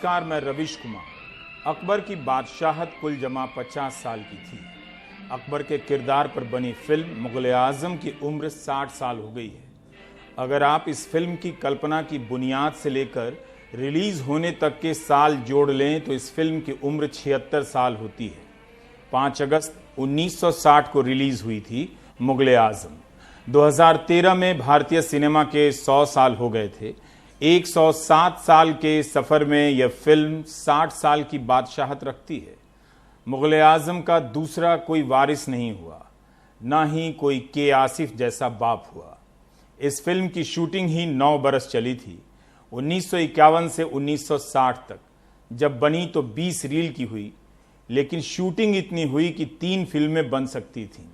नमस्कार, मैं रविश कुमार। अकबर की बादशाहत कुल जमा 50 साल की थी। अकबर के किरदार पर बनी फिल्म मुग़ल आज़म की उम्र 60 साल हो गई है। अगर आप इस फिल्म की कल्पना की बुनियाद से लेकर रिलीज होने तक के साल जोड़ लें तो इस फिल्म की उम्र 76 साल होती है। 5 अगस्त 1960 को रिलीज हुई थी मुग़ल आज़म। 2013 में भारतीय सिनेमा के 100 साल हो गए थे। 107 साल के सफर में यह फिल्म 60 साल की बादशाहत रखती है। मुग़ल आज़म का दूसरा कोई वारिस नहीं हुआ, ना ही कोई के आसिफ जैसा बाप हुआ। इस फिल्म की शूटिंग ही 9 बरस चली थी। 1951 से 1960 तक जब बनी तो 20 रील की हुई, लेकिन शूटिंग इतनी हुई कि 3 फिल्में बन सकती थीं।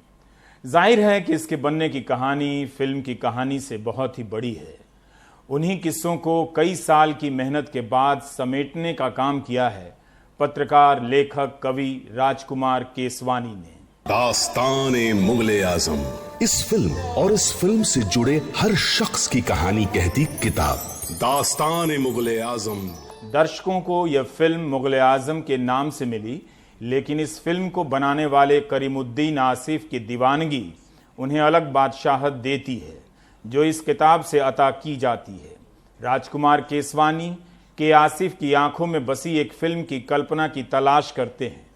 जाहिर है कि इसके बनने की कहानी फिल्म की कहानी से बहुत ही बड़ी है। उन्हीं किस्सों को कई साल की मेहनत के बाद समेटने का काम किया है पत्रकार, लेखक, कवि राजकुमार केसवानी ने। दास्तान मुग़ल आज़म, इस फिल्म और इस फिल्म से जुड़े हर शख्स की कहानी कहती किताब दास्तान मुग़ल आज़म। दर्शकों को यह फिल्म मुग़ल आज़म के नाम से मिली, लेकिन इस फिल्म को बनाने वाले करीमुद्दीन आसिफ की दीवानगी उन्हें अलग बादशाहत देती है जो इस किताब से अता की जाती है। राजकुमार केसवानी के आसिफ की आंखों में बसी एक फिल्म की कल्पना की तलाश करते हैं।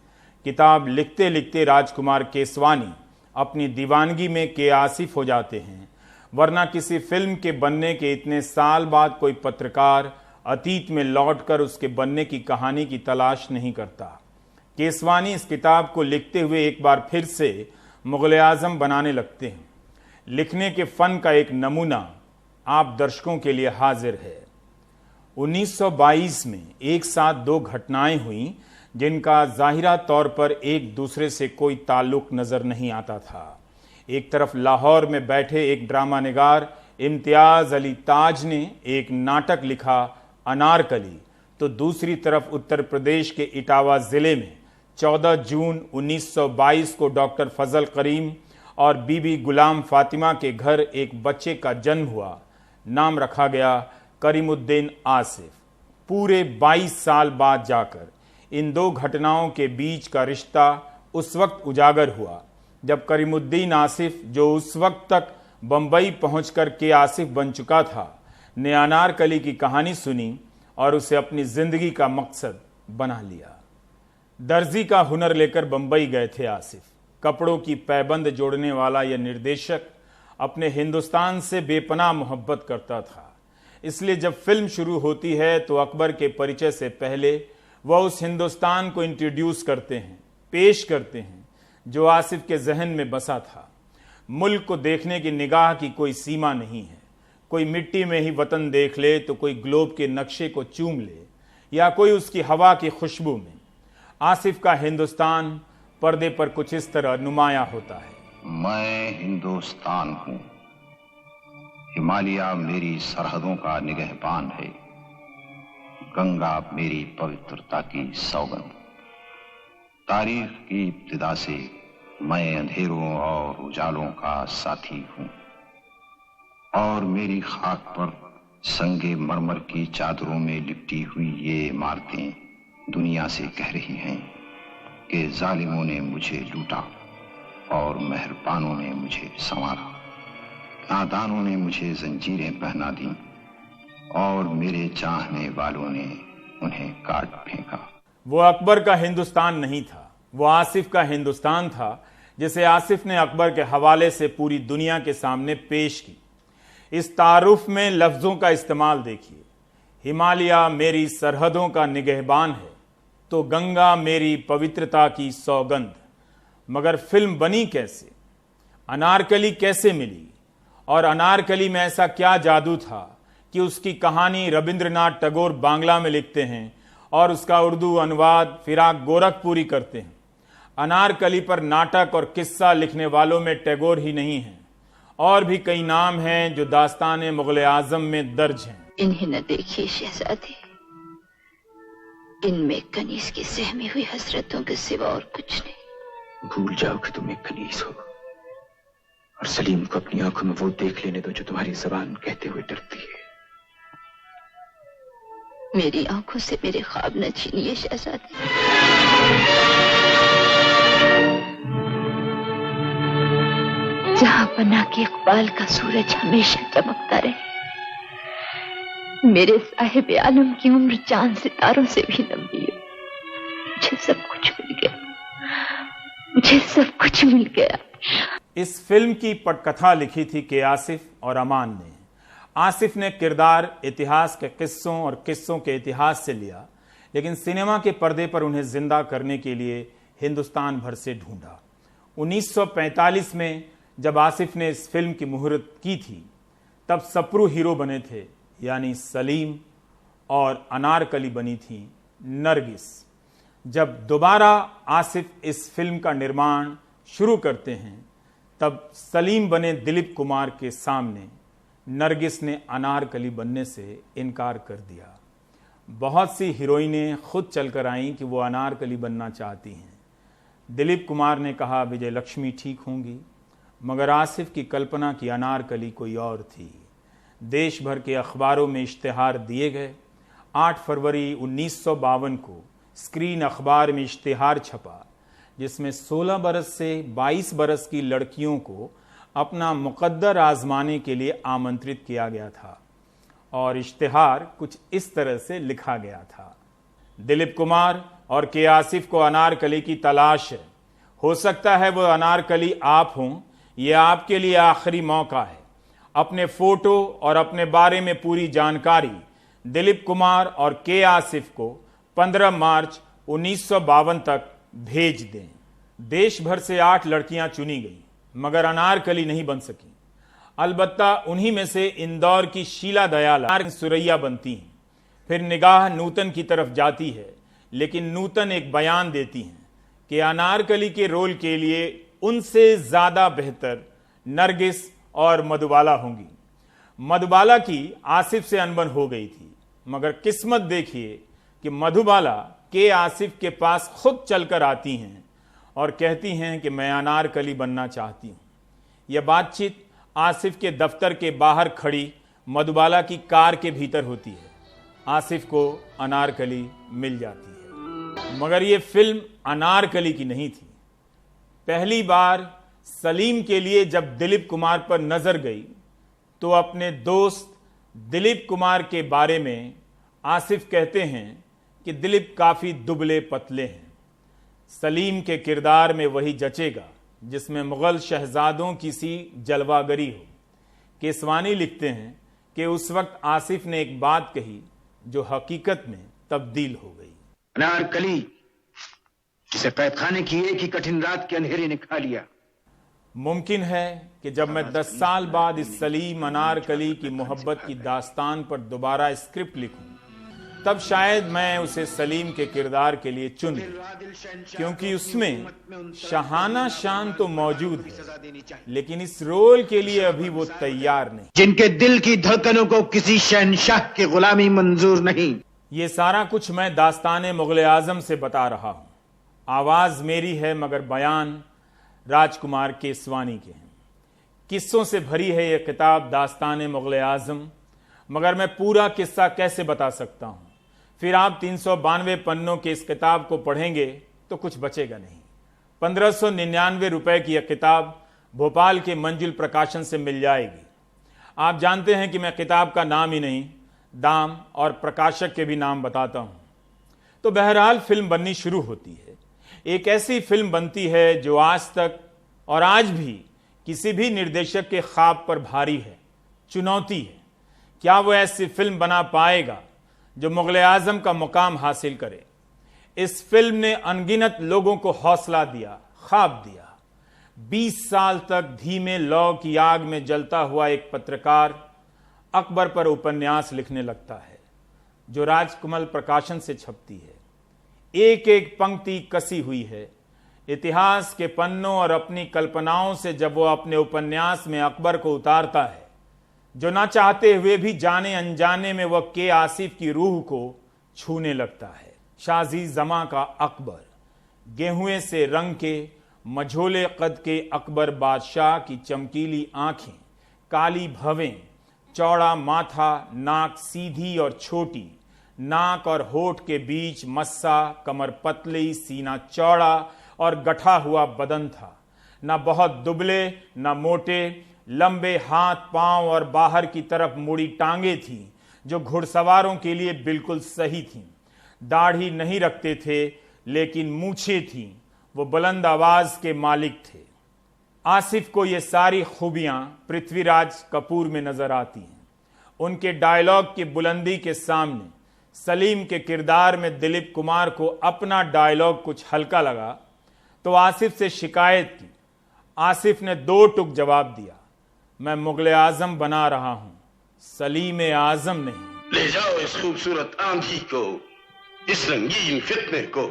किताब लिखते लिखते राजकुमार केसवानी अपनी दीवानगी में के आसिफ हो जाते हैं, वरना किसी फिल्म के बनने के इतने साल बाद कोई पत्रकार अतीत में लौटकर उसके बनने की कहानी की तलाश नहीं करता। केसवानी इस किताब को लिखते हुए एक बार फिर से मुग़ल आज़म बनाने लगते हैं। लिखने के फन का एक नमूना आप दर्शकों के लिए हाजिर है। 1922 में एक साथ 2 घटनाएं हुईं जिनका जाहिरा तौर पर एक दूसरे से कोई ताल्लुक नजर नहीं आता था। एक तरफ लाहौर में बैठे एक ड्रामा निगार इम्तियाज अली ताज ने एक नाटक लिखा अनारकली, तो दूसरी तरफ उत्तर प्रदेश के इटावा जिले में 14 जून 1922 को डॉक्टर फजल करीम और बीबी गुलाम फातिमा के घर एक बच्चे का जन्म हुआ। नाम रखा गया करीमुद्दीन आसिफ। पूरे 22 साल बाद जाकर इन 2 घटनाओं के बीच का रिश्ता उस वक्त उजागर हुआ जब करीमुद्दीन आसिफ, जो उस वक्त तक बंबई पहुंचकर के आसिफ बन चुका था, ने अनारकली की कहानी सुनी और उसे अपनी जिंदगी का मकसद बना लिया। दर्जी का हुनर लेकर बंबई गए थे आसिफ। कपड़ों की पैबंद जोड़ने वाला यह निर्देशक अपने हिंदुस्तान से बेपनाह मोहब्बत करता था। इसलिए जब फिल्म शुरू होती है तो अकबर के परिचय से पहले वह उस हिंदुस्तान को इंट्रोड्यूस करते हैं, पेश करते हैं, जो आसिफ के जहन में बसा था। मुल्क को देखने की निगाह की कोई सीमा नहीं है। कोई मिट्टी में ही वतन देख ले तो कोई ग्लोब के नक्शे को चूम ले या कोई उसकी हवा की खुशबू में। आसिफ का हिंदुस्तान पर्दे पर कुछ इस तरह नुमाया होता है। मैं हिंदुस्तान हूँ, हिमालय मेरी सरहदों का निगहबान है, गंगा मेरी पवित्रता की सौगंध। तारीख की इब्तिदा से मैं अंधेरों और उजालों का साथी हूँ, और मेरी खाक पर संगे मरमर की चादरों में लिपटी हुई ये इमारतें दुनिया से कह रही हैं कि जालिमों ने मुझे लूटा और मेहरबानों ने मुझे संवारा। नादानों ने मुझे जंजीरें पहना दी और मेरे चाहने वालों ने उन्हें काट फेंका। वो अकबर का हिंदुस्तान नहीं था, वो आसिफ का हिंदुस्तान था, जिसे आसिफ ने अकबर के हवाले से पूरी दुनिया के सामने पेश की। इस तारुफ में लफ्जों का इस्तेमाल देखिए। हिमालय मेरी सरहदों का निगहबान है तो गंगा मेरी पवित्रता की सौगंध। मगर फिल्म बनी कैसे? अनारकली कैसे मिली? और अनारकली में ऐसा क्या जादू था कि उसकी कहानी रविंद्रनाथ टैगोर बांग्ला में लिखते हैं और उसका उर्दू अनुवाद फिराक गोरखपुरी करते हैं। अनारकली पर नाटक और किस्सा लिखने वालों में टैगोर ही नहीं है, और भी कई नाम हैं जो दास्तान मुग़ल आज़म में दर्ज हैं। इन्हें न देखिए शहजादी, इनमें कनीज की सहमी हुई हसरतों के सिवा और कुछ नहीं। भूल जाओ कि तुम एक कनीज हो, और सलीम को अपनी आंखों में वो देख लेने दो जो तुम्हारी जबान कहते हुए डरती है। मेरी आंखों से मेरे ख्वाब न छीनिए शहजादे। जहां पन्ना के इकबाल का सूरज हमेशा चमकता रहे, मेरे साहिब आलम की उम्र चांद सितारों से भी लंबी है। मुझे सब कुछ मिल गया, मुझे सब कुछ मिल गया। इस फिल्म की पटकथा लिखी थी के आसिफ और अमान ने। आसिफ ने किरदार इतिहास के किस्सों और किस्सों के इतिहास से लिया, लेकिन सिनेमा के पर्दे पर उन्हें जिंदा करने के लिए हिंदुस्तान भर से ढूंढा। 1945 में जब आसिफ ने इस फिल्म की मुहूर्त की थी, तब सप्रू हीरो बने थे, यानी सलीम, और अनारकली बनी थी नरगिस। जब दोबारा आसिफ इस फिल्म का निर्माण शुरू करते हैं, तब सलीम बने दिलीप कुमार के सामने नरगिस ने अनारकली बनने से इनकार कर दिया। बहुत सी हीरोइनें खुद चलकर आईं कि वो अनारकली बनना चाहती हैं। दिलीप कुमार ने कहा विजय लक्ष्मी ठीक होंगी, मगर आसिफ की कल्पना की अनारकली कोई और थी। देश भर के अखबारों में इश्तिहार दिए गए। 8 फरवरी 1952 को स्क्रीन अखबार में इश्तिहार छपा, जिसमें 16 बरस से 22 बरस की लड़कियों को अपना मुकद्दर आजमाने के लिए आमंत्रित किया गया था, और इश्तिहार कुछ इस तरह से लिखा गया था। दिलीप कुमार और के आसिफ को अनारकली की तलाश है। हो सकता है वो अनारकली आप हों, यह आपके लिए आखिरी मौका है। अपने फोटो और अपने बारे में पूरी जानकारी दिलीप कुमार और के आसिफ को 15 मार्च 1952 तक भेज दें। देश भर से 8 लड़कियां चुनी गई, मगर अनारकली नहीं बन सकी। अलबत्ता उन्हीं में से इंदौर की शीला दयाल सुरैया बनती हैं। फिर निगाह नूतन की तरफ जाती है, लेकिन नूतन एक बयान देती हैं कि अनारकली के रोल के लिए उनसे ज्यादा बेहतर नरगिस और मधुबाला होंगी। मधुबाला की आसिफ से अनबन हो गई थी, मगर किस्मत देखिए कि मधुबाला के आसिफ के पास खुद चलकर आती हैं और कहती हैं कि मैं अनारकली बनना चाहती हूं। यह बातचीत आसिफ के दफ्तर के बाहर खड़ी मधुबाला की कार के भीतर होती है। आसिफ को अनारकली मिल जाती है, मगर यह फिल्म अनारकली की नहीं थी। पहली बार सलीम के लिए जब दिलीप कुमार पर नजर गई, तो अपने दोस्त दिलीप कुमार के बारे में आसिफ कहते हैं कि दिलीप काफी दुबले पतले हैं। सलीम के किरदार में वही जचेगा जिसमें मुगल शहजादों की सी जलवागरी हो। केसवानी लिखते हैं कि उस वक्त आसिफ ने एक बात कही जो हकीकत में तब्दील हो गई। अनारकली जिसे कैदखाने की एक ही कठिन रात के अंधेरे ने खा लिया। मुमकिन है कि जब मैं 10 साल बाद इस सलीम अनारकली की मोहब्बत की दास्तान पर दोबारा स्क्रिप्ट लिखूं, तब शायद मैं उसे सलीम के किरदार के लिए चुन लूं, क्योंकि उसमें शाहाना शान तो मौजूद है, लेकिन इस रोल के लिए अभी वो तैयार नहीं। जिनके दिल की धड़कनों को किसी शहनशाह की गुलामी मंजूर नहीं। ये सारा कुछ मैं दास्ताने मुगल आजम से बता रहा हूं। आवाज मेरी है, मगर बयान राजकुमार केसवानी के हैं। किस्सों से भरी है यह किताब दास्ताने मुगल आजम, मगर मैं पूरा किस्सा कैसे बता सकता हूं। फिर आप 392 पन्नों के इस किताब को पढ़ेंगे तो कुछ बचेगा नहीं। 1599 रुपए की यह किताब भोपाल के मंजिल प्रकाशन से मिल जाएगी। आप जानते हैं कि मैं किताब का नाम ही नहीं, दाम और प्रकाशक के भी नाम बताता हूं। तो बहरहाल फिल्म बननी शुरू होती है। एक ऐसी फिल्म बनती है जो आज तक और आज भी किसी भी निर्देशक के ख्वाब पर भारी है, चुनौती है। क्या वो ऐसी फिल्म बना पाएगा जो मुगल आजम का मुकाम हासिल करे। इस फिल्म ने अनगिनत लोगों को हौसला दिया, ख्वाब दिया। 20 साल तक धीमे लौ की आग में जलता हुआ एक पत्रकार अकबर पर उपन्यास लिखने लगता है, जो राजकमल प्रकाशन से छपती है। एक एक पंक्ति कसी हुई है इतिहास के पन्नों और अपनी कल्पनाओं से। जब वो अपने उपन्यास में अकबर को उतारता है, जो ना चाहते हुए भी जाने अनजाने में वह के आसिफ की रूह को छूने लगता है। शाजी जमा का अकबर, गेहुए से रंग के मझोले कद के अकबर बादशाह की चमकीली आंखें, काली भवें, चौड़ा माथा, नाक सीधी और छोटी, नाक और होठ के बीच मस्सा, कमर पतली, सीना चौड़ा और गठा हुआ बदन था। न बहुत दुबले न मोटे, लंबे हाथ पांव और बाहर की तरफ मुड़ी टांगे थीं जो घुड़सवारों के लिए बिल्कुल सही थीं। दाढ़ी नहीं रखते थे लेकिन मूछें थीं। वो बुलंद आवाज के मालिक थे। आसिफ को ये सारी खूबियां पृथ्वीराज कपूर में नजर आती हैं। उनके डायलॉग की बुलंदी के सामने सलीम के किरदार में दिलीप कुमार को अपना डायलॉग कुछ हल्का लगा तो आसिफ से शिकायत की। आसिफ ने 2 टुक जवाब दिया, मैं मुगले आजम बना रहा हूं, सलीम आजम नहीं। ले जाओ इस खूबसूरत आंधी को, इस रंगीन फितने को,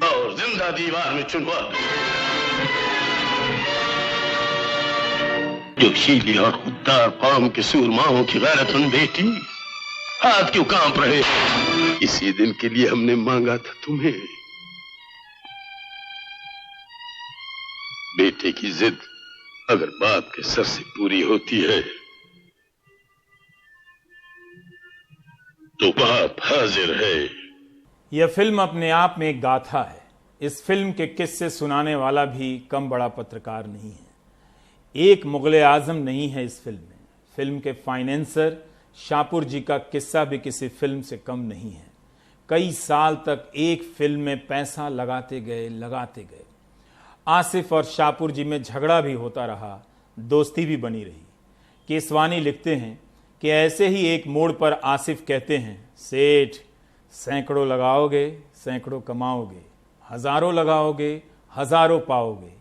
और जिंदा दीवार में चुनवा दो। जो शीली और खुददार कौम के सूरमाओं की गैरतमंद बेटी, हाथ क्यों कांप रहे? इसी दिन के लिए हमने मांगा था तुम्हें। बेटे की जिद अगर बाप के सर से पूरी होती है तो बाप हाजिर है। यह फिल्म अपने आप में एक गाथा है। इस फिल्म के किस्से सुनाने वाला भी कम बड़ा पत्रकार नहीं है। एक मुगले आजम नहीं है इस फिल्म में। फिल्म के फाइनेंसर शाहपुर जी का किस्सा भी किसी फिल्म से कम नहीं है। कई साल तक एक फिल्म में पैसा लगाते गए। आसिफ और शाहपुर जी में झगड़ा भी होता रहा, दोस्ती भी बनी रही। केसवानी लिखते हैं कि ऐसे ही एक मोड़ पर आसिफ कहते हैं, सेठ सैकड़ों लगाओगे सैकड़ों कमाओगे, हजारों लगाओगे हजारों पाओगे,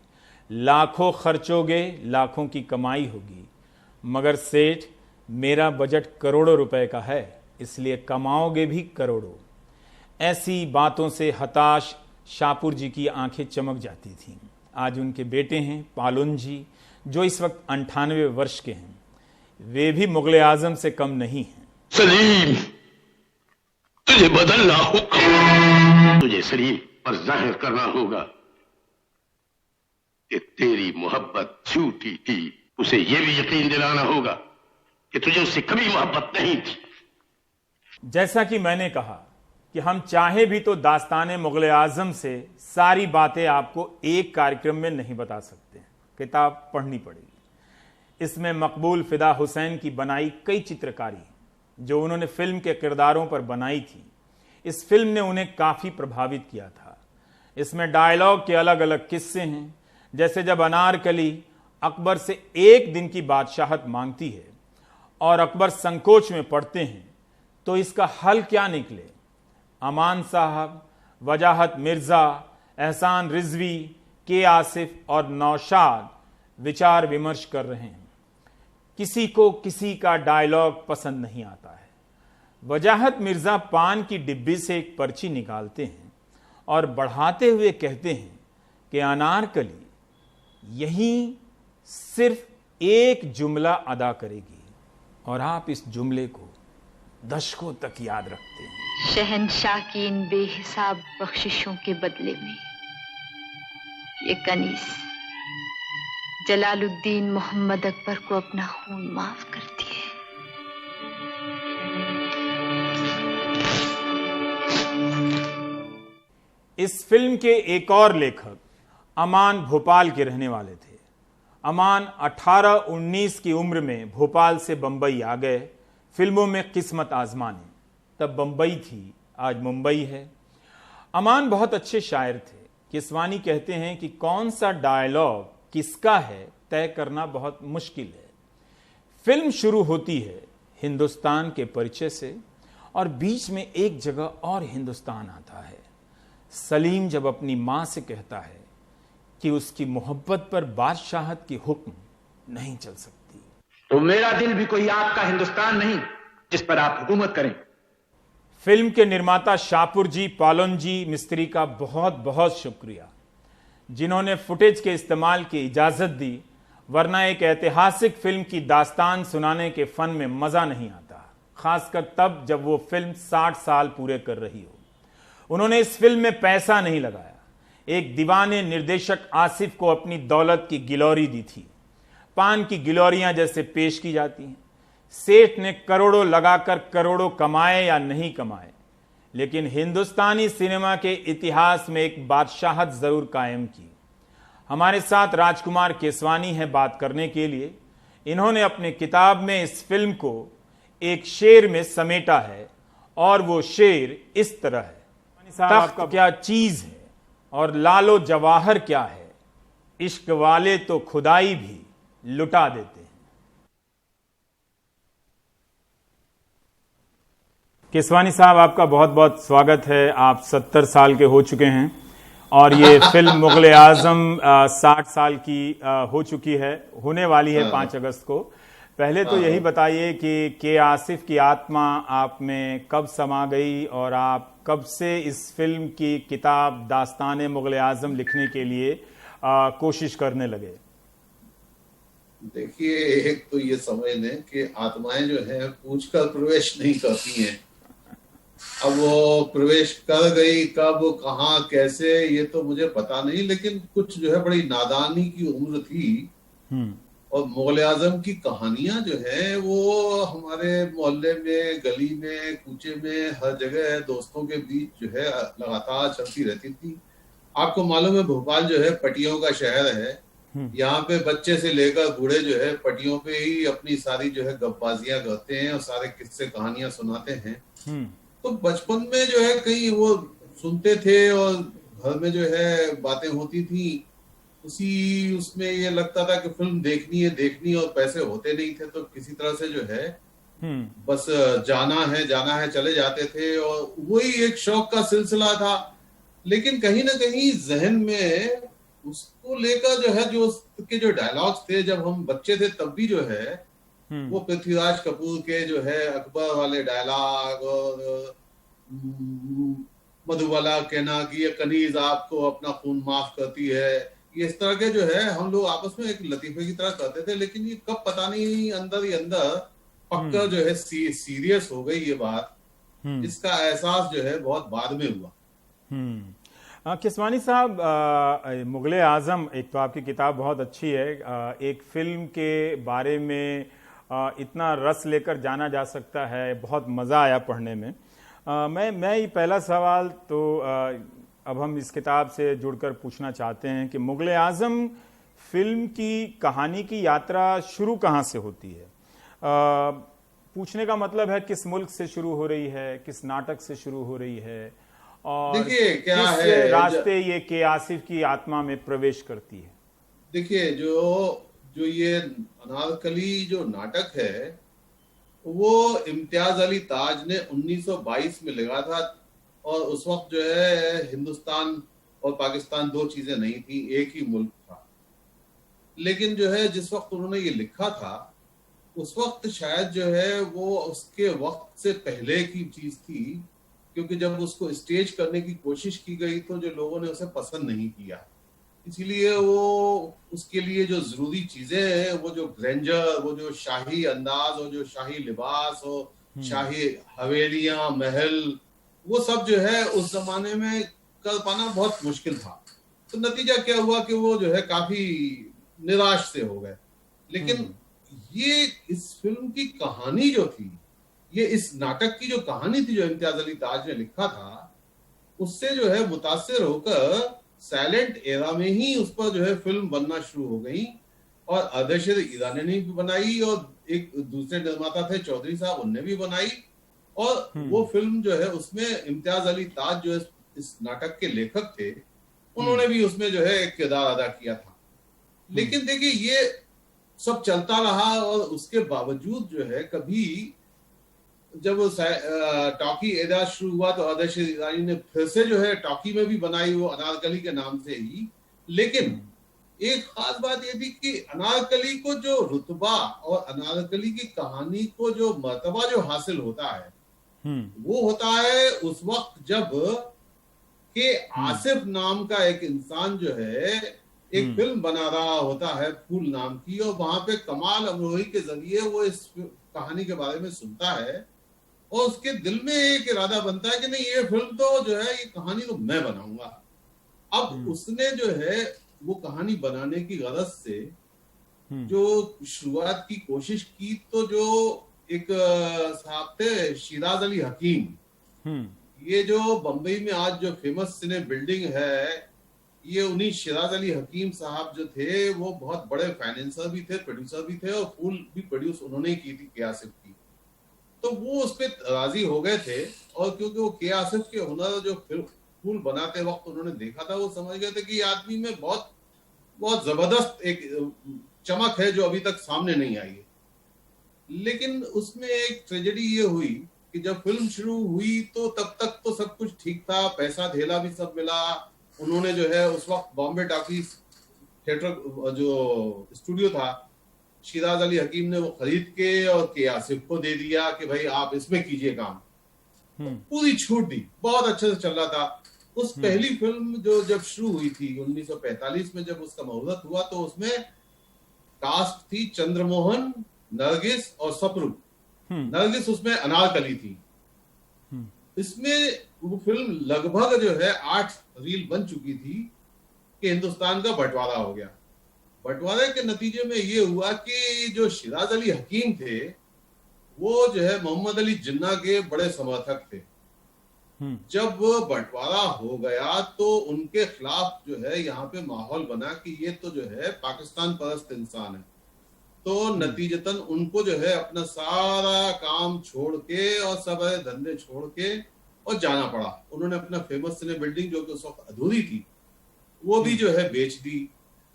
लाखों खर्चोगे लाखों की कमाई होगी, मगर सेठ मेरा बजट करोड़ों रुपए का है, इसलिए कमाओगे भी करोड़ों। ऐसी बातों से हताश शाहपुर जी की आंखें चमक जाती थीं। आज उनके बेटे हैं पालुन जी, जो इस वक्त 98 वर्ष के हैं। वे भी मुगले आजम से कम नहीं हैं। सलीम, तुझे बदलना होगा। तुझे सलीम पर जाहिर करना होगा कि तेरी मोहब्बत झूठी थी। उसे यह भी यकीन दिलाना होगा कि तुझे उससे कभी मोहब्बत नहीं थी। जैसा कि मैंने कहा कि हम चाहे भी तो दास्ताने मुगले आजम से सारी बातें आपको एक कार्यक्रम में नहीं बता सकते। किताब पढ़नी पड़ेगी। इसमें मकबूल फिदा हुसैन की बनाई कई चित्रकारी जो उन्होंने फिल्म के किरदारों पर बनाई थी, इस फिल्म ने उन्हें काफी प्रभावित किया था। इसमें डायलॉग के अलग अलग किस्से हैं, जैसे जब अनारकली अकबर से एक दिन की बादशाहत मांगती है और अकबर संकोच में पड़ते हैं तो इसका हल क्या निकले। अमान साहब, वजाहत मिर्जा, एहसान रिजवी, के आसिफ और नौशाद विचार विमर्श कर रहे हैं। किसी को किसी का डायलॉग पसंद नहीं आता है। वजाहत मिर्जा पान की डिब्बी से एक पर्ची निकालते हैं और बढ़ाते हुए कहते हैं कि अनारकली यहीं सिर्फ एक जुमला अदा करेगी और आप इस जुमले को दशकों तक याद रखते हैं। शहंशाह की इन बेहिसाब बख्शिशों के बदले में ये कनीज जलालुद्दीन मोहम्मद अकबर को अपना खून माफ करती है। इस फिल्म के एक और लेखक अमान भोपाल के रहने वाले थे। अमान 18-19 की उम्र में भोपाल से बंबई आ गए फिल्मों में किस्मत आजमाने। तब बंबई थी, आज मुंबई है। अमान बहुत अच्छे शायर थे। किसवानी कहते हैं कि कौन सा डायलॉग किसका है तय करना बहुत मुश्किल है। फिल्म शुरू होती है हिंदुस्तान के परिचय से और बीच में एक जगह और हिंदुस्तान आता है। सलीम जब अपनी मां से कहता है कि उसकी मोहब्बत पर बादशाहत की हुक्म नहीं चल सकती, तो मेरा दिल भी कोई आपका हिंदुस्तान नहीं जिस पर आप हुकूमत करें। फिल्म के निर्माता शाहपुर जी, पालोन जी मिस्त्री का बहुत बहुत शुक्रिया, जिन्होंने फुटेज के इस्तेमाल की इजाजत दी, वरना एक ऐतिहासिक फिल्म की दास्तान सुनाने के फन में मजा नहीं आता, खासकर तब जब वो फिल्म 60 साल पूरे कर रही हो। उन्होंने इस फिल्म में पैसा नहीं लगाया। एक दीवाने निर्देशक आसिफ को अपनी दौलत की गिलौरी दी थी। पान की गिलौरियां जैसे पेश की जाती हैं, सेठ ने करोड़ों लगाकर करोड़ों कमाए या नहीं कमाए, लेकिन हिंदुस्तानी सिनेमा के इतिहास में एक बादशाहत जरूर कायम की। हमारे साथ राजकुमार केसवानी है बात करने के लिए। इन्होंने अपनी किताब में इस फिल्म को एक शेर में समेटा है और वो शेर इस तरह है, तख्त क्या चीज है और लालो जवाहर क्या है, इश्क वाले तो खुदाई भी लुटा देते हैं। केसवानी साहब, आपका बहुत बहुत स्वागत है। आप 70 साल के हो चुके हैं और ये फिल्म मुगले आजम 60 साल की हो चुकी है, होने वाली है 5 अगस्त को। पहले तो यही बताइए कि के आसिफ की आत्मा आप में कब समा गई और आप कब से इस फिल्म की किताब दास्तान मुगले आजम लिखने के लिए कोशिश करने लगे? देखिए, एक तो ये समझ लें कि आत्माएं जो है पूछकर प्रवेश नहीं करती हैं। अब वो प्रवेश कर गई, कब, कहाँ, कैसे, ये तो मुझे पता नहीं, लेकिन कुछ जो है बड़ी नादानी की उम्र थी। और मुगले आजम की कहानियां जो है वो हमारे मोहल्ले में, गली में, कूचे में, हर जगह दोस्तों के बीच जो है लगातार चलती रहती थी। आपको मालूम है भोपाल जो है पटियों का शहर है। यहाँ पे बच्चे से लेकर बूढ़े जो है पटियों पे ही अपनी सारी जो है गप्पाजियां करते हैं और सारे किस्से कहानियां सुनाते हैं। तो बचपन में जो है कहीं वो सुनते थे और घर में जो है बातें होती थी, उसमें ये लगता था कि फिल्म देखनी है और पैसे होते नहीं थे, तो किसी तरह से जो है बस जाना है चले जाते थे और वही एक शौक का सिलसिला था। लेकिन कहीं ना कहीं जहन में उसको लेकर जो है, जो उसके जो डायलॉग्स थे जब हम बच्चे थे तब भी जो है वो पृथ्वीराज कपूर के जो है अकबर वाले डायलॉग और मधुबाला कहना कि ये कनीज आपको अपना खून माफ करती है, ये इस तरह के जो है हम लोग आपस में एक लतीफे की तरह करते थे। लेकिन ये कब पता नहीं अंदर ही अंदर पक्का जो है सीरियस हो गई ये बात, इसका एहसास जो है बहुत बाद में हुआ। केसवानी साहब, मुगले आजम, एक तो आपकी किताब बहुत अच्छी है। एक फिल्म के बारे में इतना रस लेकर जाना जा सकता है, बहुत मज़ा आया पढ़ने में। मैं ये पहला सवाल तो अब हम इस किताब से जुड़कर पूछना चाहते हैं कि मुगले आजम फिल्म की कहानी की यात्रा शुरू कहाँ से होती है? पूछने का मतलब है किस मुल्क से शुरू हो रही है, किस नाटक से शुरू हो रही है और किस रास्ते ये के आसिफ की आत्मा में प्रवेश करती है? देखिए, जो ये अनारकली जो नाटक है वो इम्तियाज अली ताज ने 1922 में लिखा था और उस वक्त जो है हिंदुस्तान और पाकिस्तान दो चीजें नहीं थी, एक ही मुल्क था। लेकिन जो है जिस वक्त उन्होंने ये लिखा था उस वक्त शायद जो है वो उसके वक्त से पहले की चीज थी, क्योंकि जब उसको स्टेज करने की कोशिश की गई तो जो लोगों ने उसे पसंद नहीं किया, इसीलिए वो उसके लिए जो जरूरी चीजें हैं, वो जो ग्रैंडर, वो जो शाही अंदाज, वो जो शाही लिबास, वो शाही हवेलियां, महल, वो सब जो है उस जमाने में कर पाना बहुत मुश्किल था। तो नतीजा क्या हुआ कि वो जो है काफी निराश से हो गए। लेकिन ये इस फिल्म की कहानी जो थी, ये इस नाटक की जो कहानी थी जो इम्तियाज अली ताज ने लिखा था, उससे जो है मुतासिर होकर साइलेंट एरा में ही उस पर जो है फिल्म बनना शुरू हो गई और अरशद ईरानी ने भी बनाई और एक दूसरे निर्माता थे चौधरी साहब, उनने भी बनाई। और वो फिल्म जो है उसमें इम्तियाज अली ताज जो इस नाटक के लेखक थे, उन्होंने भी उसमें जो है एक किरदार अदा किया था। लेकिन देखिए ये सब चलता रहा और उसके बावजूद जो है कभी जब टॉकी एरा शुरू हुआ तो अरशद ईरानी ने फिर से जो है टॉकी में भी बनाई, वो अनारकली के नाम से ही। लेकिन एक खास बात ये थी कि अनारकली को जो रुतबा और अनारकली की कहानी को जो मर्तबा जो हासिल होता है वो होता है उस वक्त जब के आसिफ नाम का एक इंसान जो है एक फिल्म बना रहा होता है फूल नाम की, और वहां पे कमाल अमरोही के जरिए वो इस कहानी के बारे में सुनता है और उसके दिल में एक इरादा बनता है कि नहीं, ये फिल्म तो जो है ये कहानी तो मैं बनाऊंगा। अब उसने जो है वो कहानी बनाने की गरज से जो शुरुआत की कोशिश की, तो जो एक साहब थे शिराज अली हकीम। ये जो बंबई में आज जो फेमस सिने बिल्डिंग है, ये उन्हीं शिराज अली हकीम साहब जो थे, वो बहुत बड़े फाइनेंसर भी थे, प्रोड्यूसर भी थे, और फूल भी प्रोड्यूस उन्होंने ही की थी के आसिफ की। तो वो उस पर राजी हो गए थे, और क्योंकि वो के आसिफ के हुनर जो फूल बनाते वक्त उन्होंने देखा था, वो समझ गए थे कि आदमी में बहुत बहुत जबरदस्त एक चमक है जो अभी तक सामने नहीं आई है। लेकिन उसमें एक ट्रेजेडी ये हुई कि जब फिल्म शुरू हुई तो तब तक तो सब कुछ ठीक था, पैसा धेला भी सब मिला। उन्होंने जो है उस वक्त बॉम्बे टॉकीज थिएटर जो स्टूडियो था, शिराज अली हकीम ने वो खरीद के और के आसिफ को दे दिया कि भाई आप इसमें कीजिए काम। पूरी छूट दी, बहुत अच्छे से चल रहा था। उस पहली फिल्म जो जब शुरू हुई थी 1945 में, जब उसका मुहूर्त हुआ, तो उसमें कास्ट थी चंद्रमोहन, नरगिस और सपरू। नरगिस उसमें अनारकली थी। इसमें वो फिल्म लगभग जो है 8 रील बन चुकी थी कि हिंदुस्तान का बंटवारा हो गया। बंटवारे के नतीजे में ये हुआ कि जो शिराज अली हकीम थे, वो जो है मोहम्मद अली जिन्ना के बड़े समर्थक थे। जब बंटवारा हो गया तो उनके खिलाफ जो है यहाँ पे माहौल बना कि ये तो जो है पाकिस्तान परस्त इंसान है। तो नतीजतन उनको जो है अपना सारा काम छोड़ के और सब धंधे छोड़ के और जाना पड़ा। उन्होंने अपना फेमस सिने बिल्डिंग जो कि उस वक्त अधूरी थी, वो भी जो है बेच दी,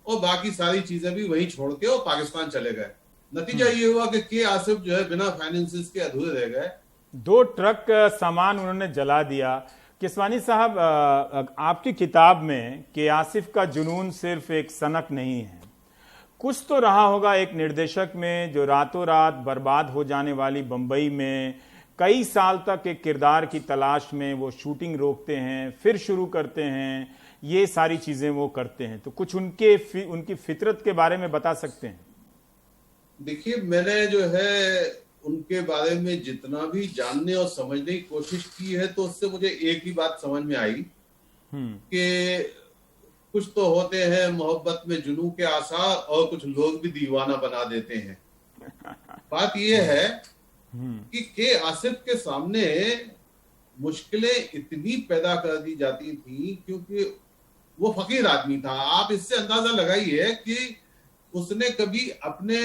और बाकी सारी चीजें भी वहीं छोड़ के और पाकिस्तान चले गए। नतीजा ये हुआ कि के आसिफ जो है बिना फाइनेंसिस के अधूरे रह गए। 2 ट्रक सामान उन्होंने जला दिया। किसवानी साहब, आपकी किताब में के आसिफ का जुनून सिर्फ एक सनक नहीं है, कुछ तो रहा होगा एक निर्देशक में जो रातों रात बर्बाद हो जाने वाली बंबई में कई साल तक एक किरदार की तलाश में वो शूटिंग रोकते हैं, फिर शुरू करते हैं, ये सारी चीजें वो करते हैं। तो कुछ उनकी फितरत के बारे में बता सकते हैं? देखिए, मैंने जो है उनके बारे में जितना भी जानने और समझने की कोशिश की है, तो उससे मुझे एक ही बात समझ में आई कि कुछ तो होते हैं मोहब्बत में जुनू के आसार, और कुछ लोग भी दीवाना बना देते हैं। बात यह है कि के आसिफ के सामने मुश्किलें इतनी पैदा कर दी जाती थी क्योंकि वो फकीर आदमी था। आप इससे अंदाजा लगाइए कि उसने कभी अपने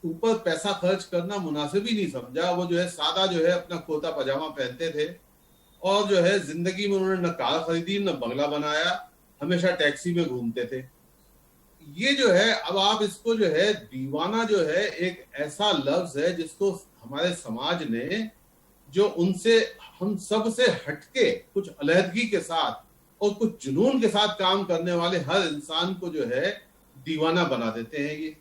ऊपर पैसा खर्च करना मुनासिब ही नहीं समझा। वो जो है सादा जो है अपना कुर्ता पजामा पहनते थे, और जो है जिंदगी में उन्होंने न कार खरीदी न बंगला बनाया, हमेशा टैक्सी में घूमते थे। ये जो है, अब आप इसको जो है दीवाना जो है एक ऐसा लफ्ज है जिसको हमारे समाज ने जो उनसे हम सब से हटके कुछ अलहदगी के साथ और कुछ जुनून के साथ काम करने वाले हर इंसान को जो है दीवाना बना देते हैं। ये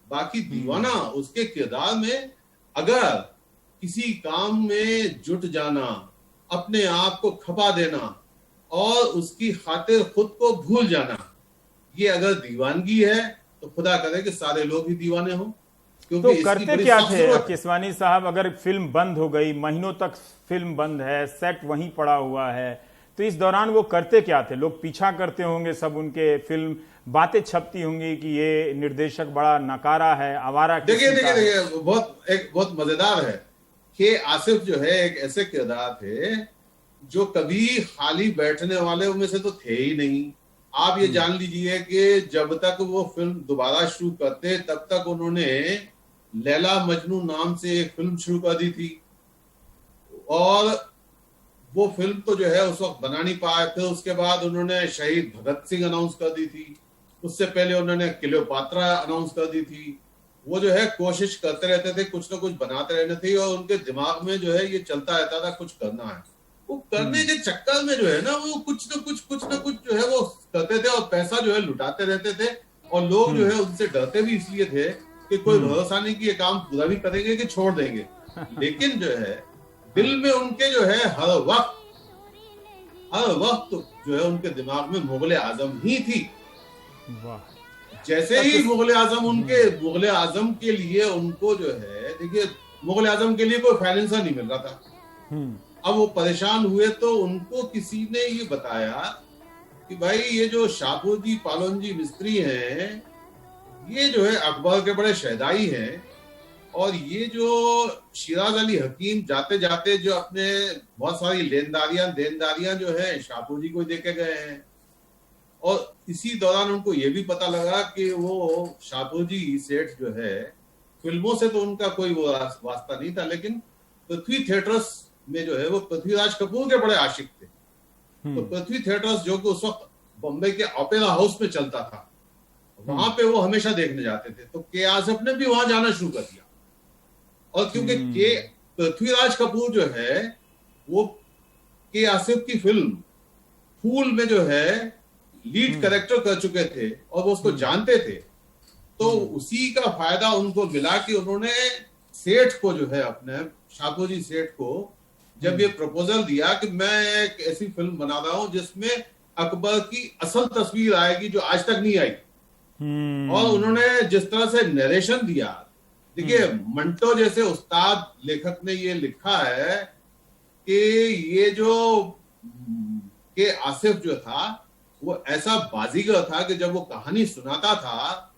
बाकी दीवाना उसके किरदार में अगर किसी काम में जुट जाना, अपने आप को खपा देना और उसकी खातिर खुद को भूल जाना, ये अगर दीवानगी है तो खुदा करे कि सारे लोग ही दीवाने हों। तो करते क्या थे किसवानी साहब? अगर फिल्म बंद हो गई, महीनों तक फिल्म बंद है, सेट वहीं पड़ा हुआ है, तो इस दौरान वो करते क्या थे? लोग पीछा करते होंगे सब उनके, फिल्म बातें छपती होंगी कि ये निर्देशक बड़ा नकारा है, आवारा। देखिए बहुत मजेदार है कि आसिफ जो है एक ऐसे किरदार थे जो कभी खाली बैठने वाले में से तो थे ही नहीं। आप ये जान लीजिए कि जब तक वो फिल्म दोबारा शुरू करते तब तक उन्होंने लैला मजनू नाम से एक फिल्म शुरू कर दी थी, और वो फिल्म तो जो है उस वक्त बना नहीं पाए थे। उसके बाद उन्होंने शहीद भगत सिंह अनाउंस कर दी थी, उससे पहले उन्होंने क्लियोपात्रा अनाउंस कर दी थी। वो जो है कोशिश करते रहते थे, कुछ ना कुछ बनाते रहने थे, और उनके दिमाग में जो है ये चलता रहता था कुछ करना है। वो करने के चक्कर में जो है ना वो कुछ ना कुछ जो है वो करते थे, और पैसा जो है लुटाते रहते थे, और लोग जो है उनसे डरते भी इसलिए थे कि कोई भरोसा नहीं कि ये काम पूरा भी करेंगे कि छोड़ देंगे। लेकिन जो है दिल में उनके जो है हर वक्त जो है उनके दिमाग में मुगल आजम ही थी। जैसे ही मुगल आजम के लिए उनको जो है, देखिए मुगल आजम के लिए कोई फाइनेंसर नहीं मिल रहा था। अब वो परेशान हुए तो उनको किसी ने ये बताया कि भाई ये जो शाहपुर जी पालोन जी मिस्त्री हैं, ये जो है अकबर के बड़े शहदाई हैं, और ये जो शिराज अली हकीम जाते जाते जो अपने बहुत सारी देनदारियां जो है शाहपुर जी को देके गए हैं, और इसी दौरान उनको ये भी पता लगा कि वो शाहपुर जी सेठ जो है, फिल्मों से तो उनका कोई वो वास्ता नहीं था, लेकिन पृथ्वी थिएटर्स में जो है वो पृथ्वीराज कपूर के बड़े आशिक थे। तो पृथ्वी थिएटर्स जो कि उस वक्त बॉम्बे के ओपेरा हाउस में चलता था, वहां पे वो हमेशा देखने जाते थे। तो के आसिफ ने भी वहां जाना शुरू कर दिया, और क्योंकि के पृथ्वीराज कपूर जो है वो के आसिफ की फिल्म फूल में जो है लीड कैरेक्टर कर चुके थे और वो उसको जानते थे, तो उसी का फायदा उनको मिला कि उन्होंने सेठ को जो है, अपने शाहपुर जी सेठ को जब ये प्रपोजल दिया कि मैं एक ऐसी फिल्म बना रहा हूं जिसमें अकबर की असल तस्वीर आएगी जो आज तक नहीं आई, और उन्होंने जिस तरह से नरेशन दिया, देखिए मंटो जैसे उस्ताद लेखक ने ये लिखा है कि ये जो के आसिफ जो था वो ऐसा बाजीगर था कि जब वो कहानी सुनाता था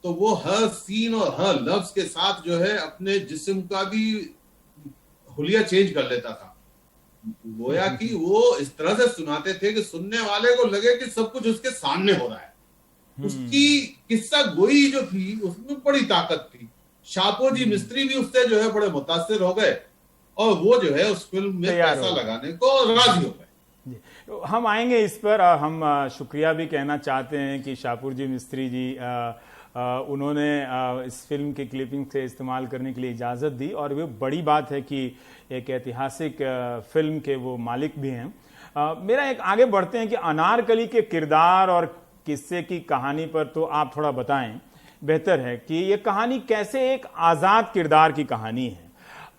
तो वो हर सीन और हर लफ्ज के साथ जो है अपने जिस्म का भी हुलिया चेंज कर लेता था। गोया कि वो इस तरह से सुनाते थे कि सुनने वाले को लगे कि सब कुछ उसके सामने हो रहा है। उसकी किस्सा गोई जो थी उसमें बड़ी ताकत थी। शाहपुर जी मिस्त्री भी उससे जो है बड़े मुतासिर हो गए और वो जो है उस फिल्म में पैसा लगाने को राजी हो गए। हम आएंगे इस पर। हम शुक्रिया भी कहना चाहते हैं कि शाहपुर जी मिस्त्री जी उन्होंने इस फिल्म के क्लिपिंग से इस्तेमाल करने के लिए इजाज़त दी, और वो बड़ी बात है कि एक ऐतिहासिक फिल्म के वो मालिक भी हैं। मेरा एक आगे बढ़ते हैं कि अनारकली के किरदार और किस्से की कहानी पर तो आप थोड़ा बताएं, बेहतर है कि ये कहानी कैसे एक आज़ाद किरदार की कहानी है।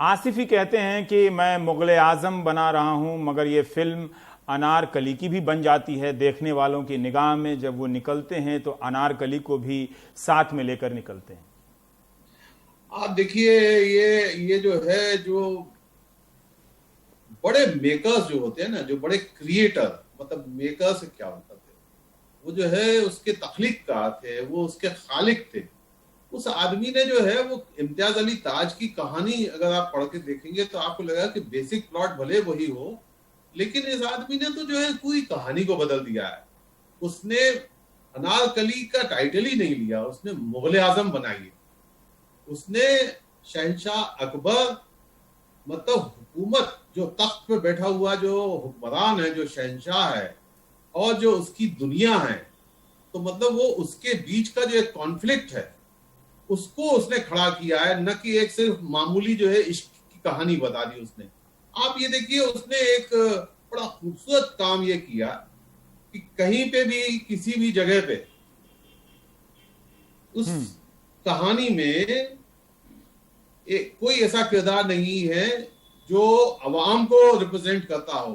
आसिफी कहते हैं कि मैं मुग़ल आज़म बना रहा हूं, मगर ये फिल्म अनारकली की भी बन जाती है। देखने वालों की निगाह में जब वो निकलते हैं तो अनारकली को भी साथ में लेकर निकलते हैं। आप देखिए ये जो है, जो बड़े मेकर्स जो होते हैं ना, जो बड़े क्रिएटर, मतलब मेकर से क्या मतलब है, वो जो है उसके तख्लीक़कार थे, वो उसके खालिक थे। उस आदमी ने जो है वो इम्तियाज अली ताज की कहानी अगर आप पढ़ के देखेंगे तो आपको लगेगा कि बेसिक प्लॉट भले वही हो, लेकिन इस आदमी ने तो जो है पूरी कहानी को बदल दिया है। उसने अनारकली का टाइटल ही नहीं लिया, उसने मुग़ल आज़म बनाई। उसने शहंशाह अकबर, मतलब हुकूमत, जो तख्त पे बैठा हुआ जो हुक्मरान है, जो शहंशाह है, और जो उसकी दुनिया है, तो मतलब वो उसके बीच का जो एक कॉन्फ्लिक्ट है उसको उसने खड़ा किया है, न कि एक सिर्फ मामूली जो है इश्क की कहानी बता दी उसने। आप ये देखिए, उसने एक बड़ा खूबसूरत काम ये किया कि कहीं पे भी किसी भी जगह पे उस कहानी में कोई ऐसा किरदार नहीं है जो अवाम को रिप्रेजेंट करता हो।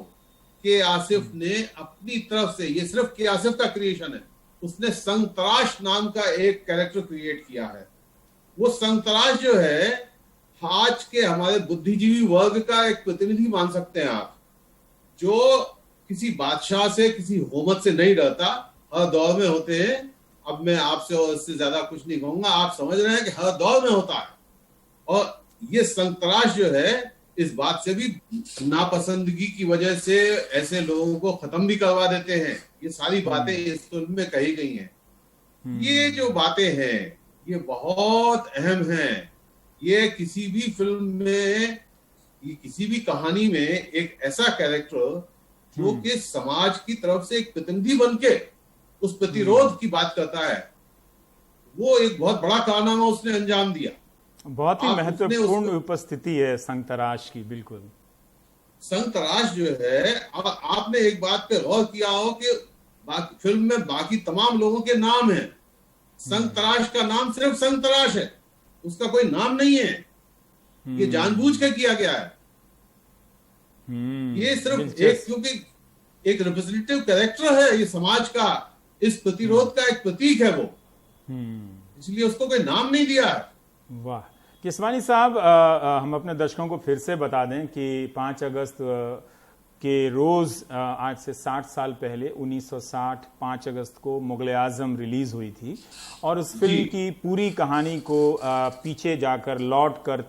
के आसिफ ने अपनी तरफ से, ये सिर्फ के आसिफ का क्रिएशन है, उसने संतराश नाम का एक कैरेक्टर क्रिएट किया है। वो संतराश जो है आज के हमारे बुद्धिजीवी वर्ग का एक प्रतिनिधि मान सकते हैं आप, जो किसी बादशाह से, किसी हुकूमत से नहीं डरता, हर दौर में होते हैं। अब मैं आपसे और इससे ज्यादा कुछ नहीं कहूंगा, आप समझ रहे हैं कि हर दौर में होता है। और ये संतराश जो है इस बात से भी नापसंदगी की वजह से ऐसे लोगों को खत्म भी करवा देते हैं। ये सारी बातें इस फिल्म में कही गई हैं। ये जो बातें हैं ये बहुत अहम हैं। ये किसी भी फिल्म में, ये किसी भी कहानी में एक ऐसा कैरेक्टर जो कि समाज की तरफ से एक प्रतिनिधि बनके उस प्रतिरोध की बात करता है, वो एक बहुत बड़ा कारनामा उसने अंजाम दिया। बहुत ही महत्वपूर्ण उपस्थिति है संतराश की। बिल्कुल, संतराश जो है, आपने एक बात पे गौर किया हो कि फिल्म में बाकी तमाम लोगों के नाम हैं, संतराश का नाम सिर्फ संतराश है, उसका कोई नाम नहीं है। ये जानबूझ के किया गया है। ये सिर्फ एक, क्योंकि एक रिप्रेजेंटेटिव कैरेक्टर है ये समाज का, इस प्रतिरोध का एक प्रतीक है वो, इसलिए उसको कोई नाम नहीं दिया है। वाह किसवानी साहब, हम अपने दर्शकों को फिर से बता दें कि 5 अगस्त कि रोज़ आज से 60 साल पहले 1960 5 अगस्त को मुग़ल आज़म रिलीज़ हुई थी और उस फिल्म की पूरी कहानी को पीछे जाकर लौट कर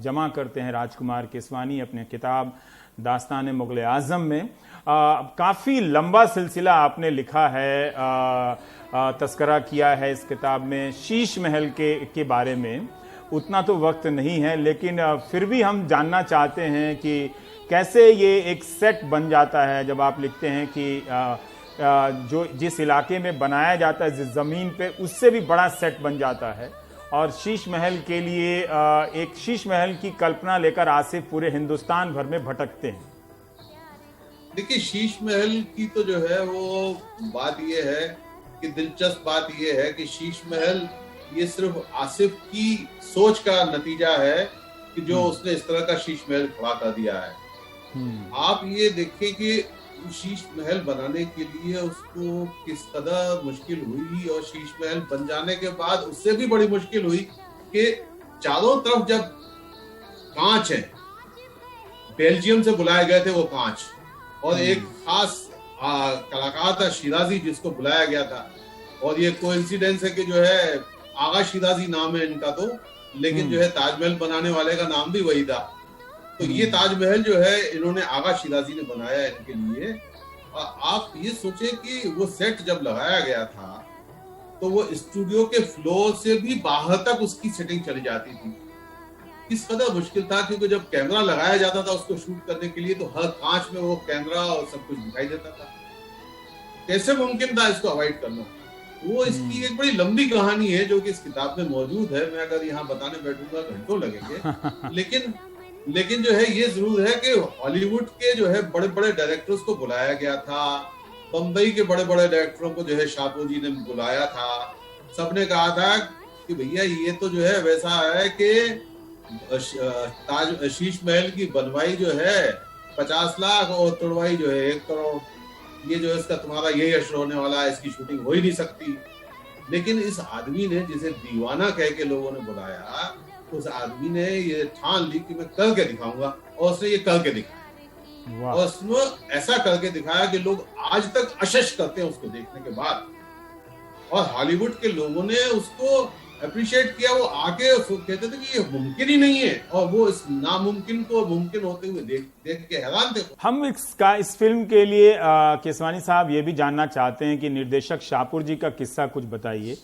जमा करते हैं राजकुमार केसवानी अपने किताब दास्तान मुग़ल आज़म में। काफ़ी लंबा सिलसिला आपने लिखा है, तस्करा किया है इस किताब में शीश महल के बारे में। उतना तो वक्त नहीं है, लेकिन फिर भी हम जानना चाहते हैं कि कैसे ये एक सेट बन जाता है जब आप लिखते हैं कि जो जिस इलाके में बनाया जाता है, जिस ज़मीन पे, उससे भी बड़ा सेट बन जाता है। और शीश महल के लिए एक शीश महल की कल्पना लेकर आसिफ पूरे हिंदुस्तान भर में भटकते हैं। देखिए, शीश महल की तो जो है वो बात ये है कि दिलचस्प बात ये है कि शीश महल ये सिर्फ आसिफ की सोच का नतीजा है कि जो उसने इस तरह का शीश महल खड़ा कर दिया है। आप ये देखें कि शीश महल बनाने के लिए उसको किस कदर मुश्किल हुई, और शीश महल बन जाने के बाद उससे भी बड़ी मुश्किल हुई कि चारों तरफ जब कांच है, बेल्जियम से बुलाए गए थे वो कांच, और एक खास कलाकार था शिराजी जिसको बुलाया गया था। और ये कोइंसिडेंस है कि जो है आगा शिराजी नाम है इनका, तो लेकिन जो है ताजमहल बनाने वाले का नाम भी वही था। तो ये ताजमहल जो है इन्होंने आगा शिराजी ने बनाया इनके लिए। आप ये सोचे कि वो सेट जब लगाया गया था तो वो स्टूडियो के फ्लोर से भी बाहर तक उसकी सेटिंग चली जाती थी। किस कदर मुश्किल था, क्योंकि जब कैमरा लगाया जाता था उसको शूट करने के लिए तो हर कांच में वो कैमरा और सब कुछ दिखाई देता था। कैसे मुमकिन था इसको अवॉइड करना? वो इसकी एक बड़ी लंबी कहानी है जो कि इस किताब में मौजूद है। मैं अगर यहाँ बताने बैठूंगा घंटों लगेंगे। लेकिन जो है ये जरूर है कि हॉलीवुड के जो है बड़े बड़े डायरेक्टर्स को बुलाया गया था, बम्बई के बड़े बड़े डायरेक्टरों को जो है शाहपुर जी ने बुलाया था। सबने कहा था कि भैया ये तो जो है वैसा है कि शीश महल की बनवाई जो है 50 लाख और तोड़वाई जो है 1 करोड़, ये जो है इसका तुम्हारा यही यश होने वाला है, इसकी शूटिंग हो ही नहीं सकती। लेकिन इस आदमी ने, जिसे दीवाना कह के लोगों ने बुलाया, उस आदमी ने ये ठान ली कि मैं करके दिखाऊंगा, और उसने ये करके दिखाया। और उसने ऐसा करके दिखाया कि लोग आज तक अशश करते हैं उसको देखने के बाद। और हॉलीवुड के लोगों ने उसको अप्रिशिएट किया। वो आके उसको कहते थे कि ये मुमकिन ही नहीं है, और वो इस नामुमकिन को मुमकिन होते हुए देख के हैरान थे। हम इस फिल्म के लिए केसवानी साहब ये भी जानना चाहते हैं कि निर्देशक शाहपुर जी का किस्सा कुछ बताइए।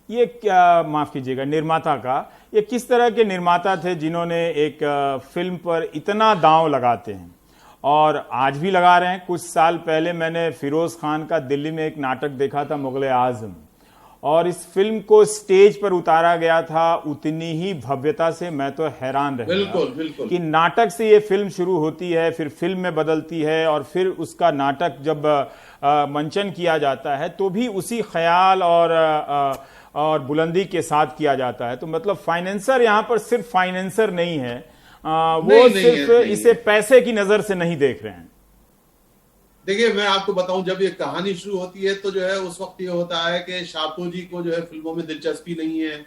ये क्या, माफ कीजिएगा, निर्माता का, ये किस तरह के निर्माता थे जिन्होंने एक फिल्म पर इतना दांव लगाते हैं और आज भी लगा रहे हैं। कुछ साल पहले मैंने फिरोज खान का दिल्ली में एक नाटक देखा था मुग़ल आज़म, और इस फिल्म को स्टेज पर उतारा गया था उतनी ही भव्यता से। मैं तो हैरान रह गया कि नाटक से ये फिल्म शुरू होती है, फिर फिल्म में बदलती है, और फिर उसका नाटक जब मंचन किया जाता है तो भी उसी ख्याल और बुलंदी के साथ किया जाता है। तो मतलब फाइनेंसर यहाँ पर सिर्फ फाइनेंसर नहीं है, वो सिर्फ इसे पैसे की नजर से नहीं देख रहे हैं। देखिए, मैं आपको बताऊं, जब ये कहानी शुरू होती है तो जो है उस वक्त ये होता है कि शाहपुर जी को जो है फिल्मों में दिलचस्पी नहीं है,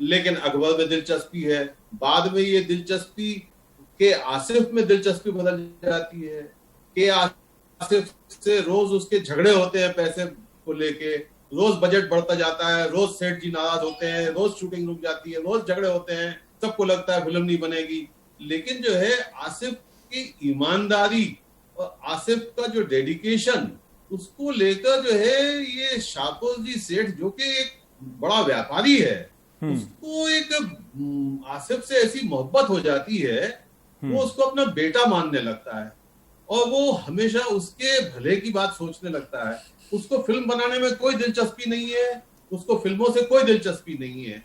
लेकिन अकबर में दिलचस्पी है। बाद में ये दिलचस्पी के आसिफ में दिलचस्पी बदल जाती है कि आसिफ से रोज उसके झगड़े होते हैं पैसे को लेके, रोज बजट बढ़ता जाता है, रोज सेठ जी नाराज होते हैं, रोज शूटिंग रुक जाती है, रोज झगड़े होते हैं, सबको लगता है फिल्म नहीं बनेगी। लेकिन जो है आसिफ की ईमानदारी और आसिफ का जो डेडिकेशन, उसको लेकर जो है ये शाहपुर जी सेठ, जो कि एक बड़ा व्यापारी है, उसको एक आसिफ से ऐसी मोहब्बत हो जाती है, वो उसको अपना बेटा मानने लगता है और वो हमेशा उसके भले की बात सोचने लगता है। उसको फिल्म बनाने में कोई दिलचस्पी नहीं है, उसको फिल्मों से कोई दिलचस्पी नहीं है।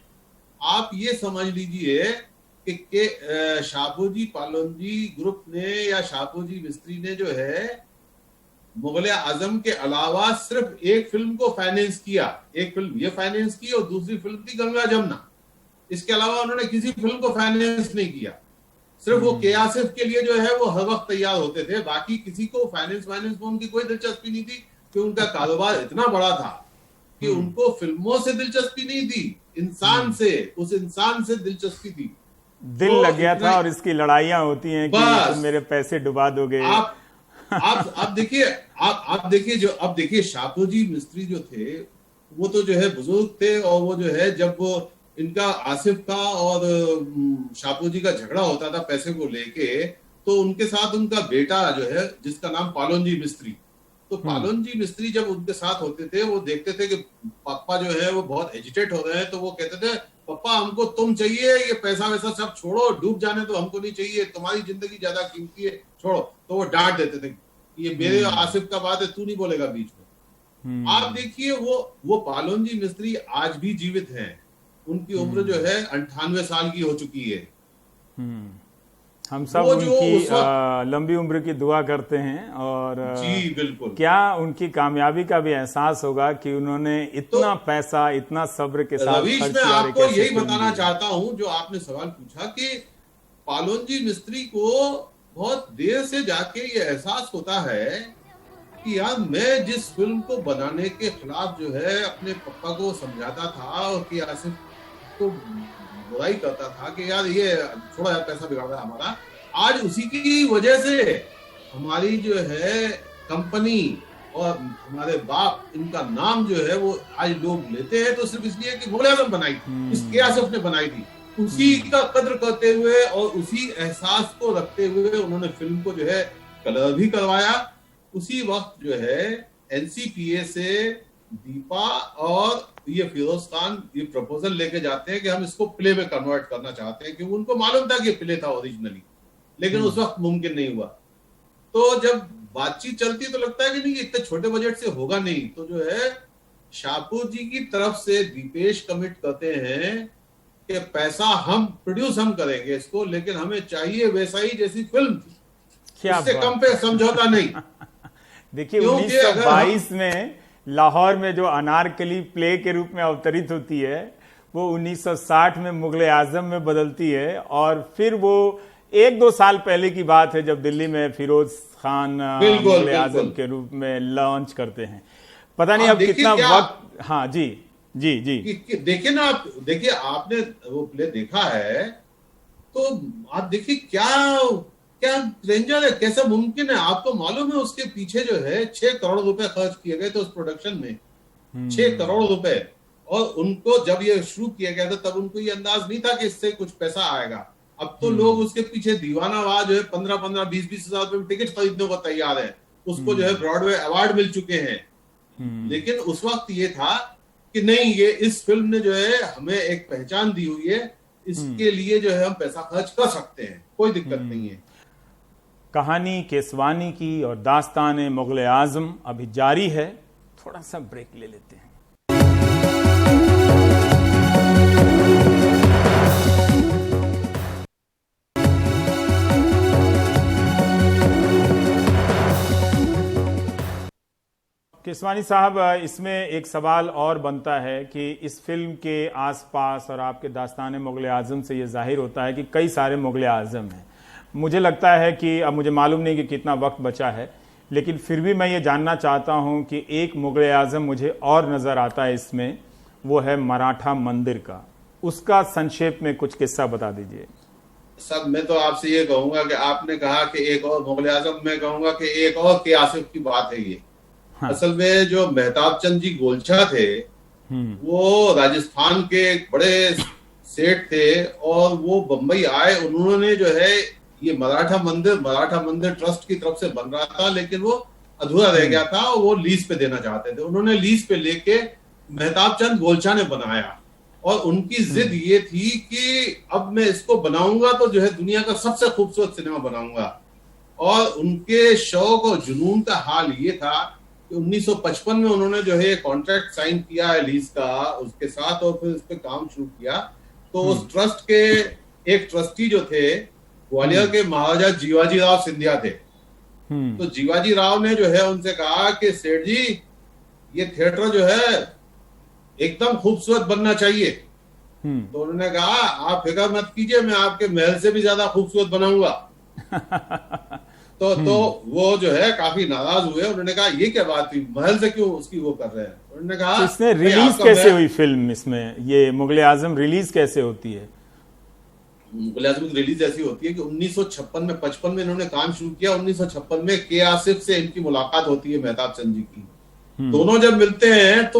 आप ये समझ लीजिए कि शाहपुर जी पालोनजी ग्रुप ने या शाहपुर जी मिस्त्री ने जो है मुग़ल आज़म के अलावा सिर्फ एक फिल्म को फाइनेंस किया। एक फिल्म ये फाइनेंस की और दूसरी फिल्म थी गंगा जमुना। इसके अलावा उन्होंने किसी फिल्म को फाइनेंस नहीं किया। सिर्फ वो के आसिफ के लिए जो है वो हर वक्त तैयार होते थे, बाकी किसी को फाइनेंस में उनकी कोई दिलचस्पी नहीं थी, कि उनका कारोबार इतना बड़ा था कि उनको फिल्मों से दिलचस्पी नहीं थी, इंसान से, उस इंसान से दिलचस्पी थी। दिल लग गया था और इसकी लड़ाइयां होती हैं कि तुम मेरे पैसे डुबा दोगे। आप देखिए, आप देखिए, जो अब देखिए शापूजी मिस्त्री जो थे वो तो जो है बुजुर्ग थे, और वो जो है जब वो इनका आसिफ का और शापूजी का झगड़ा होता था पैसे को लेके, तो उनके साथ उनका बेटा जो है जिसका नाम पालोनजी मिस्त्री, तो पालोनजी मिस्त्री जब उनके साथ होते थे वो देखते थे कि पापा जो है वो बहुत एजिटेट हो रहे हैं, तो वो कहते थे पापा हमको तुम चाहिए, ये पैसा वैसा सब छोड़ो, डूब जाने तो हमको नहीं चाहिए, तुम्हारी जिंदगी ज्यादा कीमती है, छोड़ो। तो वो डांट देते थे, ये मेरे आसिफ का बात है, तू नहीं बोलेगा बीच में। आप देखिए वो पालोनजी मिस्त्री आज भी जीवित हैं, उनकी उम्र जो है 98 साल की हो चुकी है। हम सब उनकी लंबी उम्र की दुआ करते हैं, और जी बिल्कुल, क्या उनकी कामयाबी का भी एहसास होगा कि उन्होंने इतना पैसा इतना सब्र के साथ रवीश, मैं आपको यही बताना चाहता हूं जो आपने सवाल पूछा, कि पालोनजी मिस्त्री को बहुत देर से जाके ये एहसास होता है कि यार मैं जिस फिल्म को बनाने के खिलाफ जो है अपने पापा को समझाता था, और कि आसिफ को बुराई करता था कि यार ये थोड़ा यार पैसा बिगाड़ रहा है हमारा, आज उसी की वजह से हमारी जो है कंपनी और हमारे बाप, इनका नाम जो है वो आज लोग लेते हैं, तो सिर्फ इसलिए कि मुगल आजम बनाई थी, इसके आसिफ ने बनाई थी। उसी का कद्र करते हुए और उसी एहसास को रखते हुए उन्होंने फिल्म को जो है कलर भी करवाया। उसी वक्त जो है एनसीपीए से दीपा और ये फिरोज खान ये प्रपोजल लेके जाते हैं कि हम इसको प्ले में कन्वर्ट करना चाहते हैं, क्योंकि उनको मालूम था कि प्ले था ओरिजिनली, लेकिन उस वक्त मुमकिन नहीं हुआ। तो जब बातचीत चलती है तो लगता है कि नहीं इतने छोटे बजट से होगा नहीं, तो जो है शाहपुर जी की तरफ से दीपेश कमिट करते हैं कि पैसा हम प्रोड्यूस हम करेंगे इसको, लेकिन हमें चाहिए वैसा ही जैसी फिल्म थी, इससे कम पे समझौता नहीं। देखिए 1922 में लाहौर में जो अनारकली प्ले के रूप में अवतरित होती है वो 1960 में मुगल आजम में बदलती है, और फिर वो 1-2 साल पहले की बात है जब दिल्ली में फिरोज खान मुगल आजम के रूप में लॉन्च करते हैं। पता नहीं अब कितना वक्त। हाँ जी जी जी, देखिए ना, आप देखिए, आपने वो प्ले देखा है तो आप देखिए क्या रेंजर है, कैसा मुमकिन है। आपको मालूम है उसके पीछे जो है 6 करोड़ रुपए खर्च किए गए थे उस प्रोडक्शन में, 6 करोड़ रुपए। और उनको जब ये शुरू किया गया था तब उनको ये अंदाज नहीं था कि इससे कुछ पैसा आएगा। अब तो लोग उसके पीछे दीवानावाज जो है 15-15, 20-20 हजार रुपए में टिकट खरीदने को तैयार है। उसको जो है ब्रॉडवे अवार्ड मिल चुके हैं। लेकिन उस वक्त ये था कि नहीं, ये इस फिल्म ने जो है हमें एक पहचान दी हुई है, इसके लिए जो है हम पैसा खर्च कर सकते हैं, कोई दिक्कत नहीं है। कहानी केसवानी की और दास्तान मुगल आजम अभी जारी है, थोड़ा सा ब्रेक ले लेते हैं। केसवानी साहब, इसमें एक सवाल और बनता है कि इस फिल्म के आसपास और आपके दास्तान मुगल आजम से ये जाहिर होता है कि कई सारे मुगल आजम हैं। मुझे लगता है कि अब मुझे मालूम नहीं कि कितना वक्त बचा है, लेकिन फिर भी मैं ये जानना चाहता हूं कि एक मुगल आजम मुझे और नज़र आता है इसमें, वो है मराठा मंदिर का। उसका संक्षेप में कुछ किस्सा बता दीजिए। सब मैं तो आपसे ये कहूंगा कि आपने कहा कि एक और मुगल आजम, मैं कहूंगा कि एक और के आसिफ की बात है ये। हाँ। असल में जो मेहताब चंद जी गोलछा थे वो राजस्थान के एक बड़े सेठ थे, और वो बंबई आए। उन्होंने जो है ये मराठा मंदिर ट्रस्ट की तरफ से बन रहा था, लेकिन वो अधूरा रह गया था और वो लीज पे देना चाहते थे। उन्होंने लीज पे लेके मेहताब चंद गोलछा ने बनाया, और उनकी जिद ये थी कि अब मैं इसको बनाऊंगा तो जो है दुनिया का सबसे खूबसूरत सिनेमा बनाऊंगा। और उनके शौक और जुनून का हाल ये था कि 1955 में उन्होंने जो है कॉन्ट्रैक्ट साइन किया है लीज का उसके साथ, और फिर उस पर काम शुरू किया। तो उस ट्रस्ट के एक ट्रस्टी जो थे ग्वालियर के महाराजा जीवाजी राव सिंधिया थे। तो जीवाजी राव ने जो है उनसे कहा कि सेठ जी, ये थिएटर जो है एकदम खूबसूरत बनना चाहिए। तो उन्होंने कहा आप फिक्र मत कीजिए, मैं आपके महल से भी ज्यादा खूबसूरत बनाऊंगा। तो वो जो है काफी नाराज हुए। उन्होंने कहा ये क्या बात हुई, महल से क्यों उसकी वो कर रहे हैं। उन्होंने कहा इसमें रिलीज कैसे हुई फिल्म, इसमें ये मुगल आजम रिलीज कैसे होती है? मुगले आजम की रिलीज ऐसी होती है कि 1956 में 55 में इन्होंने काम शुरू किया, 1956 में के आसिफ से इनकी मुलाकात होती है मेहताब चंद जी की। दोनों जब मिलते हैं तो